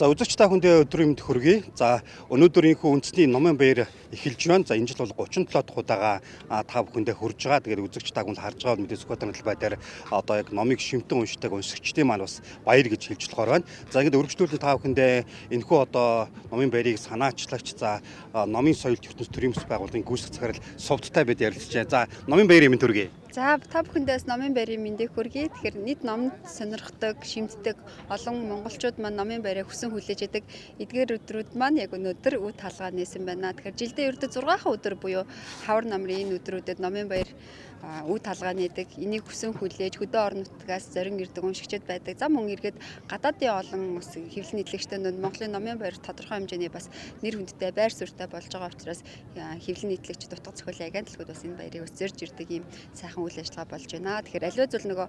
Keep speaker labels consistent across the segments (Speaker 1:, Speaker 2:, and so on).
Speaker 1: За үзэгч та бүхэндээ өдрийн мэнд хүргэе. За өнөөдрийнхөө үндэсний номын баяр эхэлж байна. За энэ жил бол 37 дахь удаага та бүхэндээ хүрж байгаа. Тэгээд үзэгч та бүхэнд харж байгаа мэдээ Сүхбаатарын талбай дээр одоо яг номыг шимтэн уншдаг уншигчдын маань бас баяр гэж хэлж болохоор байна. За ингээд өргөжлүүлэн та бүхэндээ энэхүү одоо номын баярыг санаачлагч за номын соёлт ертөнц төрийн бас байгууллагын гүйцэтгэх захирал Сувдтай бид ярилцж байна. За номын баярын мэнд хүргэе.
Speaker 2: За та бүхэндээс номын баярын мэндийг хүргэе. Тэгэхээр нийт номд сонирхдаг, шимтдэг олон монголчууд маань номын баярыг хүсэн хүлээж идэг. Эдгээр өдрүүд маань яг өнөөдөр үе талгаа нээсэн байна. Тэгэхээр жилдээ ердөө 6 өдөр буюу хавар намрын энэ өдрүүдэд номын баяр үе талгаа нээдэг. Энийг хүсэн хүлээж хөдөө орон нутгаас зорин ирдэг уншигчид байдаг. За мөн эргээд гадаадын олон ус хэвлэл нийтлэгчдүүд Монголын номын баяр тодорхой хэмжээний бас нэр хүндтэй байр суурьтай болж байгаа учраас хэвлэл нийтлэгч дутгад зохиолын агентлагууд бас энэ баярыг өсөрж ирдэг юм сайхан үйл ажиллагаа болж байна. Тэгэхээр аливаа зүйл нөгөө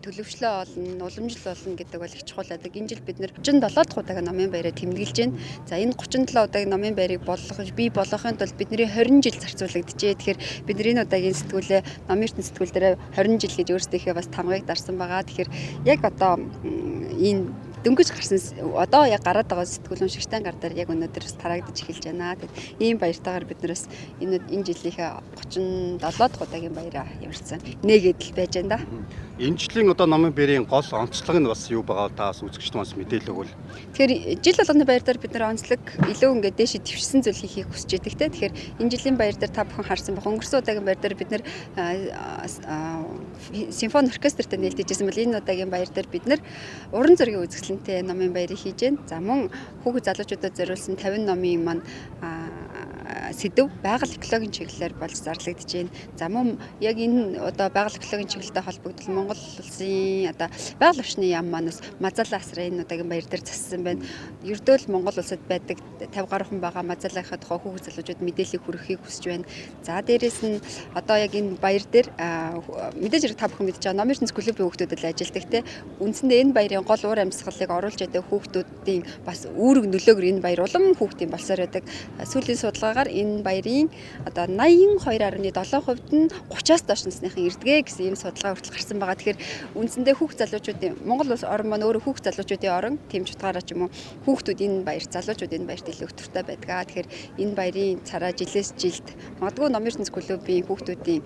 Speaker 2: төлөвшлөө олно, уламжлал олно гэдэг бол их чухал байдаг. Энэ жил бид нэр 37 дахь удаагийн номын баярыг тэмдэглэж байна. За энэ 37 удаагийн номын баярыг бий болгохын тулд бидний 20 жил зарцуулагдчихэ. Тэгэхээр бид энэ удаагийн сэтгүүлээ номын ертөнц сэтгүүл дээр 20 жил гэж өөрсдийнхээ бас тамгыг дарсан байгаа. Тэгэхээр яг одоо энэ дөнгөж гарсан одоо яг гараад байгаа сэтгүүл уншигчтай гар дээр яг өнөөдөр бас тараагдаж эхэлж байна. Тэгээд ийм баяртайгаар бид нараас энэ жилийнхээ 37 дахь удаагийн баяраа явуулсан. Нээгээд л байж байна да.
Speaker 1: Энэ жилийн одоо номын баярын гол онцлог нь бас юу байгаа та бас үзэгчд маань мэдээлэл өгвөл.
Speaker 2: Тэгэхээр жил болгоны баяр дээр бид нар онцлог илүү ингээд дээшээ твшсэн зүйл хийхийг хүсэж байдаг те. Тэгэхээр энэ жилийн баяр дээр та бүхэн харсан байх. Өнгөрсөн удаагийн баяр дээр бид нар симфони оркестртэй нээлттэйжсэн бол энэ удаагийн баяр дээр бид нар уран зургийн үзэсгэлэнтэй номын баярыг хийж байна. За мөн хүүхэд залуучуудад зориулсан 50 номын маань сэдв байгаль экологийн чиглэлээр болж зарлагдж байна. За мөн яг энэ одоо байгаль экологийн чиглэлтэй холбогдол Монгол улсын одоо байгаль орчны яам манаас Мазалаа асраа энэ удаагийн баяр дээр зассан байна. Ердөө л Монгол улсад байдаг 50 гаруй хүн байгаа Мазалаахад хүүхэд залуучууд мэдээллийг хүргэхийг хүсэж байна. За дээрэс нь одоо яг энэ баяр дээр мэдээж хэрэг та бүхэн мэдж байгаа номын ертөнц клубын хүүхдүүдэд л ажилдаг те. Үндсэндээ энэ баярын гол уур амьсгалыг оруулж яадаг хүүхдүүдийн бас үүрэг нөлөөгөр энэ баяр улам хүүхдийн болсоор байдаг. Сүүлийн судалгаагаар энэ баярын одоо 82.7% нь 30-аас доош насныхан ирдгээ гэсэн ийм судалгаа хүртэл гарсан байгаа. Тэгэхээр үндсэндээ хүүхд залуучуудын Монгол улс орн маань өөрөө хүүхд залуучуудын орн тийм ч утгаараа ч юм уу хүүхдүүд энэ баяр залуучууд энэ баярт илүү өтөртэй байдаг. Тэгэхээр энэ баярын цараа жилээс жилд магадгүй номын ертөнц клубын хүүхдүүдийн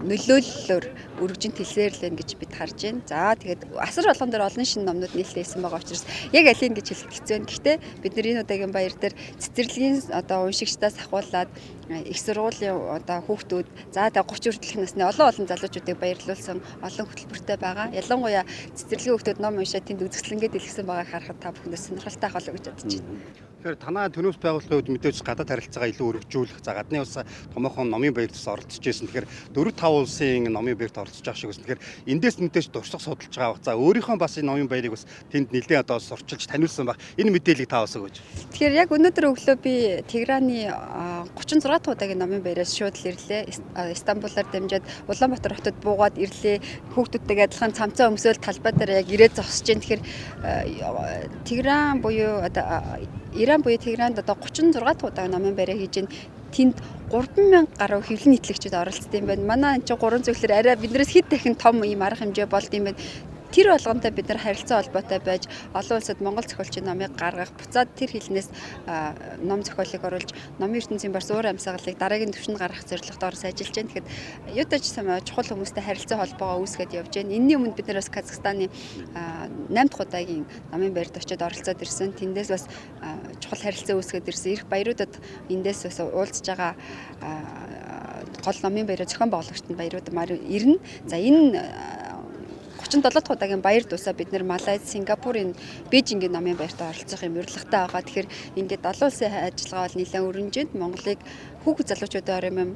Speaker 2: нөлөөллөөр өргөжин тэлсээрлэн гэж бид харж байна. За тэгээд асар болгон дээр олон шинэ номнууд нийлүүлсэн байгаа учраас яг алийг гэж хэлэх хэцүү байна. Гэхдээ бид нар энэ удаагийн баяр дээр цэцэрлэгийн одоо уншигчдаас ахуулаад их сургуулийн одоо хүүхдүүд за 30 хүртэлх насны олон залуучуудыг баярлуулсан олон хөтөлбөртэй байгаа. Ялангуяа цэцэрлэгийн хүүхдүүд ном уншаад тэнд үзэсгэлэнгээд дэлгэсэн байгааг харахад та бүхэндээ сонирхолтой ахвал гэж бодож байна.
Speaker 1: Тэгэхээр танаа төлөвс байгууллагын хувьд мэдээж гадаад харилцаагаа илүү өргөжүүлэх, за гадны улс томоохон номын баярт оролцож байсан. Тэгэхээр 4-5 улсын номын баярт оролцож байгаа шиг байна. Тэгэхээр эндээс мэдээж дурсах судалж байгаа баг. За өөрийнхөө бас энэ номын баярыг бас тэнд нэлээд одоо сурчилж таниулсан баг. Энэ мэдээллийг та бас өгөөч.
Speaker 2: Тэгэхээр яг өнөөдөр өглөө би Тегераны 36 дахь удаагийн номын баяраас шууд л ирлээ. Стамбулаар дамжаад Улаанбаатар хотод буугаад ирлээ. Хүүхдүүдтэйгээ адилхан цамцаа өмсөөл талбай дээр яг ирээд зогсож байна. Тэгэхээр Тегеран буюу одоо Иран буюу Тегеранд одоо 36 дахь удаагийн номын баяраа хийж байна. Тэнд 3000 гаруй хэвлэл нийтлэгчид оролцсон юм байна. Манай энэ чинь 3 зөвлөр арай биднээс хэд дахин том ийм арга хэмжээ болд юм байна. Тэр болгонтой бид нар харилцаа холбоотой байж олон улсад Монгол зохиолчийн номыг гаргах, буцаад тэр хэлнээс ном зохиолыг оруулж, номын ертөнцийн барс уур амьсгалыг дараагийн түвшинд гаргах зорилготойор ажиллаж байна. Тэгэхээр юутай ч чухал хүмүүстэй харилцаа холбоогоо үүсгэж явж байна. Энэний өмнө бид нар бас Казахстаны 8 дахь удаагийн номын баярт очиод оролцоод ирсэн. Тэндээс бас чухал харилцаа үүсгэж ирсэн. Ирэх баяруудад эндээс бас уулзж байгаа гол номын баяраа зохион байгуулагчид баярууд маань ирнэ. За энэ 37 дахь удаагийн баяр тусаа бид нэр Малайз, Сингапурын, Бээжингийн номын баярт оролцох юм урилгатай байгаа. Тэгэхээр ингээд олон улсын ажиллагаа бол нэлээд өрнөжөнд Монголыг хүүхэд залуучуудын орон юм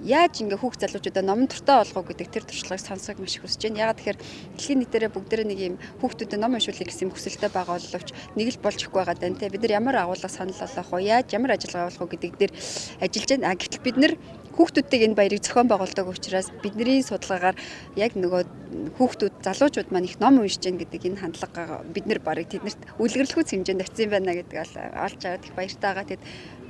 Speaker 2: яаж ингээ хүүхэд залуучуудаа номон дуртай болгох гэдэг тэр туршлагыг сонсох маш их хүсэж байна. Ягаад тэгэхээр дэлхийн нийтээрээ бүгдээрээ нэг юм хүүхдүүдэд ном уншуулах гэсэн хүсэлтэй байгаа боловч нэг л болж ихгүй байгаа даа. Бид нар ямар агуулга санал болгох вэ? Яаж ямар ажиллагаа явуулах вэ гэдэг дээр ажиллаж байна. Гэтэл бид нар хүүхдүүдтэйг энэ баярыг зохион байгуулдаг учраас бидний судалгаагаар яг нөгөө хүүхдүүд залуучууд маань их ном уншиж гэн гэдэг энэ хандлагаа бид нар барыг тэднэрт үлгэрлэхүйц хэмжээнд авсан байна гэдэг олж аваад их баяртай байгаа. Тэгэд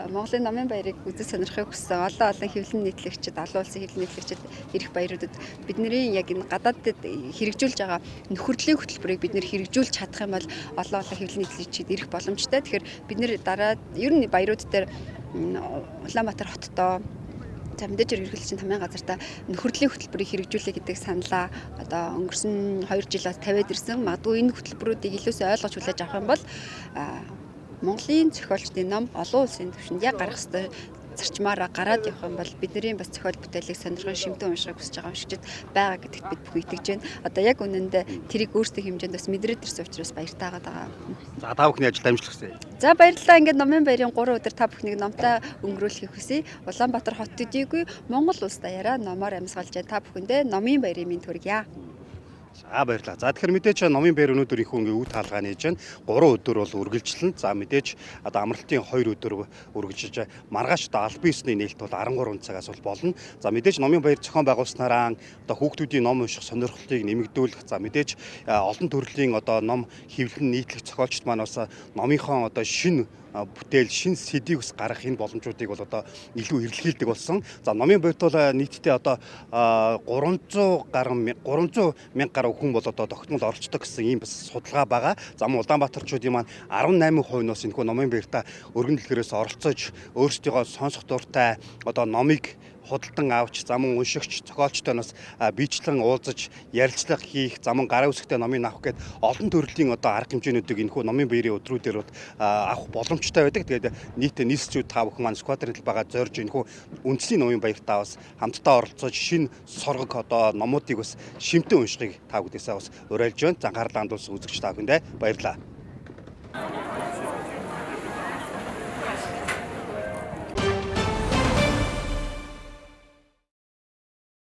Speaker 2: Монголын номын баярыг үзэж сонирхохыг хүссэн олон хэвлэн нийтлэгчид, олон улсын хэвлэн нийтлэгчид ирэх баяруудад бидний яг энэ гадаадд хэрэгжүүлж байгаа нөхөрлийн хөтөлбөрийг бид нэр хэрэгжүүлж чадах юм бол олон хэвлэн нийтлэгчид ирэх боломжтой. Тэгэхээр бид нэр дараа ер нь баярууд дээр Улаанбаатар хоттой за мэдээж хэрэглэгчийн тамийн газартаа нөхөрлийн хөтөлбөрийг хэрэгжүүлэх гэдэг саналаа одоо өнгөрсөн 2 жилээс тавиад ирсэн. Магадгүй энэ хөтөлбөрүүдийг илүүсээ ойлгож хүлээж авах юм бол Монголын зохиолчдын ном олон улсын түвшинд яг гарах ёстой зарчмаараа гараад явах юм бол бидний бас зохиол бүтээлийг сонирхон шимтэн уншихыг хүсэж байгаа уншигчид байгаа гэдэгт бид бүхэн итгэж байна. Одоо яг үнэндээ тэрийг өөрсдийн хэмжээнд бас мэдрээд ирсэн учраас баяртай байгаа.
Speaker 1: За та бүхний ажилд амжилт хүсье.
Speaker 2: За баярлалаа. Ингээд номын баярын 3 өдөр та бүхнийг номтой өнгөрүүлэхийг хүсье. Улаанбаатар хот төдийгүй Монгол улс даяараа номоор амьсгалж байгаа та бүхэндээ номын баярын мэнд хүргье.
Speaker 1: За баярлалаа. За тэгэхээр мэдээж номын баяр өнөөдөр их өнгийн үе таалгаа нээж байна. 3 өдөр бол үргэлжлэн. За мэдээж одоо амралтын 2 өдөр үргэлжилж маргааш одоо албан ёсны нээлт бол 13 цагаас бол болно. За мэдээж номын баяр зохион байгуулснараа одоо хүүхдүүдийн ном унших сонирхлыг нэмэгдүүлэх. За мэдээж олон төрлийн одоо ном хэвлэн нийтлэх зохиолчд маань бас номынхон одоо шинэ бүтээл шин сэдвийг ус гаргах энэ боломжуудыг бол одоо илүү эрэлхийлдэг болсон. За номын баярт бол нийтдээ одоо 300 мянга гаруй хүн бол одоо тогтмол оролцдог гэсэн ийм бас судалгаа байгаа. За мөн Улаанбаатарчуудын маань 18% нь бас энэ номын баяртаа өргөн дэлгэрээс оролцож өөрсдийнхөө сонсох дуртай одоо номыг худалдан авч замун уншигч зохиолчтой нас бичлэн уулзаж ярилцлага хийх замун гараа үсгтэй номыг авах гээд олон төрлийн одоо арга хэмжээнүүдийг энэхүү номын баярын өдрүүдээр авах боломжтой байдаг. Тэгээд нийтдээ нийслэлчүүд та бүхэн маань сквадрын байгаа зорж энэхүү үндэсний номын баяртаа бас хамтдаа оролцож шинэ соргог одоо номуудыг бас шимтэн уншихыг та бүдээсээ бас уриалж байна. Анхаарлаа хандуулсан үзэгч та бүхэндээ баярлалаа.